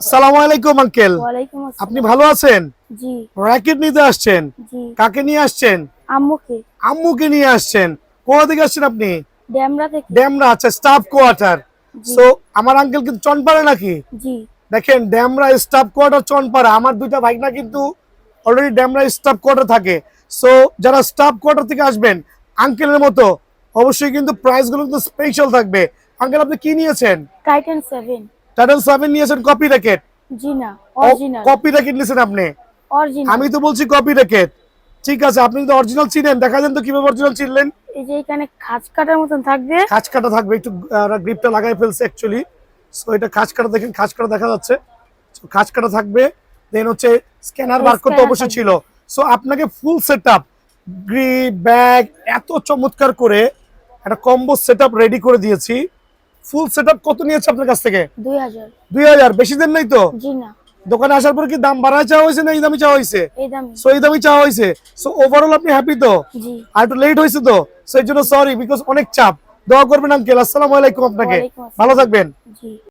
আসসালামু আলাইকুম আঙ্কেল। ওয়ালাইকুম আসসালাম। আপনি ভালো আছেন? জি র‍্যাকেট নিতে আসছেন? জি। কাকে নিয়ে আসছেন? আম্মুকে। আম্মুকে নিয়ে আসছেন। কোথা থেকে আসছেন আপনি? ড্যামরা থেকে। ড্যামরা, আচ্ছা, স্টাফ কোয়ার্টার। জি সো আমার আঙ্কেল কিন্তু চনপাড়া নাকি? জি দেখেন, ড্যামরা স্টাফ কোয়ার্টার চনপাড়া। আমার দুইটা ভাইনা কিন্তু অলরেডি ড্যামরা স্টাফ কোয়ার্টার থাকে। সো যারা স্টাফ কোয়ার্টার থেকে আসবেন আঙ্কেলের মতো, অবশ্যই কিন্তু প্রাইসগুলো কিন্তু স্পেশাল থাকবে। আঙ্কেল, আপনি কি নিয়েছেন? টাইটান 7। টাইটান 7 নিয়েছেন, কপি র্যাকেট? জি না, অরিজিনাল। কপি র্যাকেট নিয়েছেন আপনি? অরিজিনাল। আমি তো বলছি কপি র্যাকেট। ঠিক আছে, আপনি যদি অরিজিনাল চিনেন দেখা দেন তো কিভাবে অরিজিনাল চিনলেন। এই যে এখানে খাঁজ কাটার মতন থাকবে। খাঁজ কাটা থাকবে, একটু গ্রিপটা লাগাই ফেলছে অ্যাকচুয়ালি। সো এটা খাঁজ কাটা, দেখেন খাঁজ কাটা দেখা যাচ্ছে। সো খাঁজ কাটা থাকবে। দেন হচ্ছে স্ক্যানার বারকোড তো অবশ্যই ছিল। সো আপনাকে ফুল সেটআপ, গ্রিপ, ব্যাগ, এত চমৎকার করে একটা কম্বো সেটআপ রেডি করে দিয়েছি। ফুল সেটআপ কত নিয়েছে আপনার কাছ থেকে? 2000। 2000? বেশি দেন নাই তো? জি না, দোকানে আসার পর কি দাম বাড়ায় চাওয়া হয়েছে না এই দামই চাওয়া হয়েছে? এই দামি। সো এই দামই চাওয়া হয়েছে। সো ওভারঅল আপনি হ্যাপি তো? জি। আর একটু লেট হয়েছে তো, সো এর জন্য সরি, বিকজ অনেক চাপ। দোয়া করবেন আঙ্কেল। আসসালামু আলাইকুম আপনাকে। ওয়ালাইকুম আসসালাম। ভালো থাকবেন। জি।